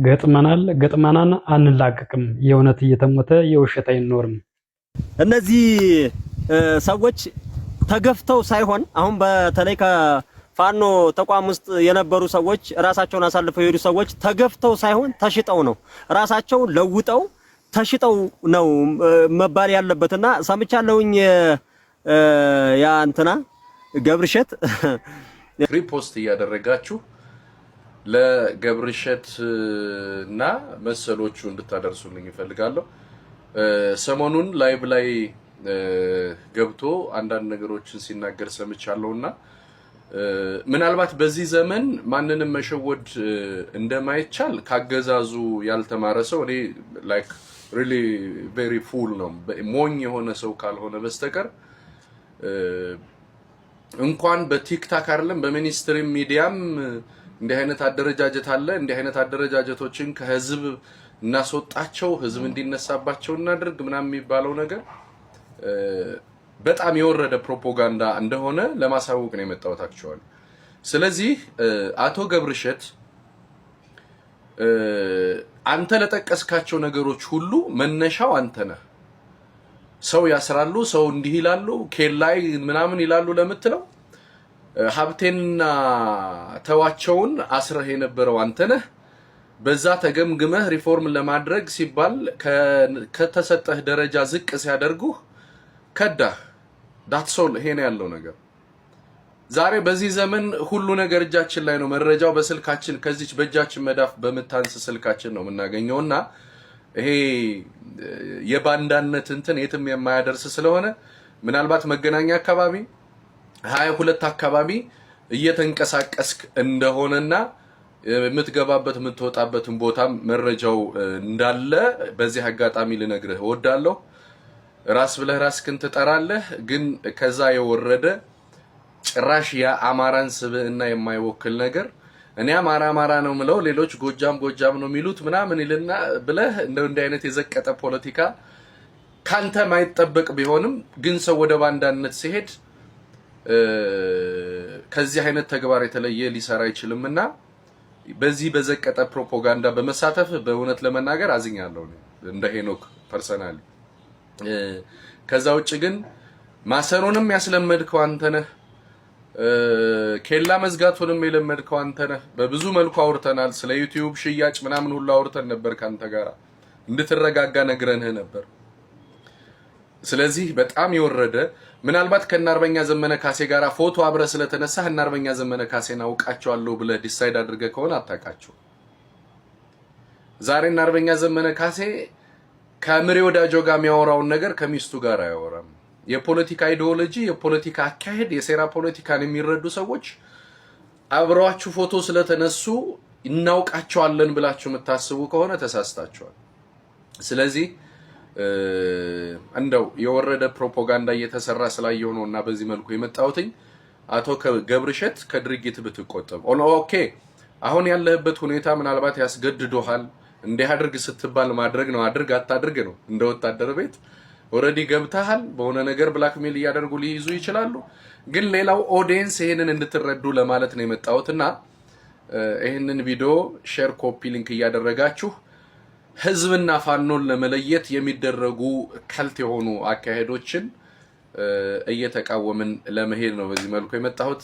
ገጥመናን አንላቀቅም። የእውነት እየተሞተ የውሸት አይኖርም። እነዚህ ሰዎች ተገፍተው ሳይሆን አሁን በተለይ ከፋኖ ተቋም ውስጥ የነበሩ ሰዎች ራሳቸውን አሳልፈው የሄዱ ሰዎች ተገፍተው ሳይሆን ተሽጠው ነው። ራሳቸውን ለውጠው ተሽጠው ነው መባል ያለበትና ሰምቻለሁኝ። ያ እንትና ገብርሸት ሪፖስት እያደረጋችሁ ለገብርሸት እና መሰሎቹ እንድታደርሱልኝ ይፈልጋለሁ። ሰሞኑን ላይቭ ላይ ገብቶ አንዳንድ ነገሮችን ሲናገር ሰምቻለሁና ምናልባት በዚህ ዘመን ማንንም መሸወድ እንደማይቻል ካገዛዙ ያልተማረ ሰው እኔ ላይክ ሪሊ ቬሪ ፉል ነው ሞኝ የሆነ ሰው ካልሆነ በስተቀር እንኳን በቲክታክ አይደለም በሚኒስትሪ ሚዲያም እንዲህ አይነት አደረጃጀት አለ። እንዲህ አይነት አደረጃጀቶችን ከህዝብ እናስወጣቸው፣ ህዝብ እንዲነሳባቸው እናድርግ ምናምን የሚባለው ነገር በጣም የወረደ ፕሮፓጋንዳ እንደሆነ ለማሳወቅ ነው የመጣሁት አክቹዋሊ። ስለዚህ አቶ ገብርሸት አንተ ለጠቀስካቸው ነገሮች ሁሉ መነሻው አንተ ነህ። ሰው ያስራሉ፣ ሰው እንዲህ ይላሉ፣ ኬላይ ምናምን ይላሉ ለምትለው ሀብቴንና ተዋቸውን አስረህ የነበረው አንተ ነህ። በዛ ተገምግመህ ሪፎርም ለማድረግ ሲባል ከተሰጠህ ደረጃ ዝቅ ሲያደርጉህ ከዳህ። ዳትሶል ይሄ ነው ያለው ነገር። ዛሬ በዚህ ዘመን ሁሉ ነገር እጃችን ላይ ነው። መረጃው በስልካችን ከዚች በእጃችን መዳፍ በመታንስ ስልካችን ነው የምናገኘውና ይሄ የባንዳነት እንትን የትም የማያደርስ ስለሆነ ምናልባት መገናኛ አካባቢ 22 አካባቢ እየተንቀሳቀስክ እንደሆነና የምትገባበት የምትወጣበትን ቦታ መረጃው እንዳለ በዚህ አጋጣሚ ልነግርህ እወዳለሁ። ራስ ብለህ ራስክን ትጠራለህ፣ ግን ከዛ የወረደ ጭራሽ የአማራን ስብዕና የማይወክል ነገር እኔ አማራ ነው ምለው ሌሎች ጎጃም ነው የሚሉት ምናምን ይልና ብለህ እንዲህ አይነት የዘቀጠ ፖለቲካ ካንተ ማይጠበቅ ቢሆንም ግን ሰው ወደ ባንዳነት ሲሄድ ከዚህ አይነት ተግባር የተለየ ሊሰራ አይችልምና በዚህ በዘቀጠ ፕሮፓጋንዳ በመሳተፍ በእውነት ለመናገር አዝኛለሁ እንደ ሄኖክ ፐርሰናሊ። ከዛ ውጭ ግን ማሰሮንም ያስለመድከው አንተ ነህ። ኬላ መዝጋቱንም የለመድከው አንተ ነህ። በብዙ መልኩ አውርተናል። ስለ ዩቲዩብ ሽያጭ ምናምን ሁሉ አውርተን ነበር ካንተ ጋር እንድትረጋጋ ነግረንህ ነበር። ስለዚህ በጣም የወረደ ምናልባት ከናርበኛ ዘመነ ካሴ ጋር ፎቶ አብረ ስለተነሳህ እናርበኛ ዘመነ ካሴን አውቃቸዋለሁ ብለህ ዲሳይድ አድርገህ ከሆነ አታውቃቸው። ዛሬ እናርበኛ ዘመነ ካሴ ከምሬ ወዳጆ ጋር የሚያወራውን ነገር ከሚስቱ ጋር አያወራም። የፖለቲካ አይዲዮሎጂ፣ የፖለቲካ አካሄድ፣ የሴራ ፖለቲካን የሚረዱ ሰዎች አብረዋችሁ ፎቶ ስለተነሱ እናውቃቸዋለን ብላችሁ የምታስቡ ከሆነ ተሳስታችኋል። ስለዚህ እንደው የወረደ ፕሮፓጋንዳ እየተሰራ ስላየው ነውና በዚህ መልኩ የመጣሁትኝ አቶ ገብርሸት ከድርጊት ብትቆጠብ። ኦኬ አሁን ያለህበት ሁኔታ ምናልባት ያስገድዶሃል። እንዲህ አድርግ ስትባል ማድረግ ነው፣ አድርግ አታድርግ ነው። እንደ ወታደር ቤት ኦሬዲ ገብተሃል። በሆነ ነገር ብላክሜል እያደረጉ ሊይዙ ይችላሉ። ግን ሌላው ኦዲየንስ ይሄንን እንድትረዱ ለማለት ነው የመጣሁትና ይሄንን ቪዲዮ ሼር፣ ኮፒ ሊንክ እያደረጋችሁ ህዝብና ፋኖን ለመለየት የሚደረጉ ከልት የሆኑ አካሄዶችን እየተቃወምን ለመሄድ ነው በዚህ መልኩ የመጣሁት።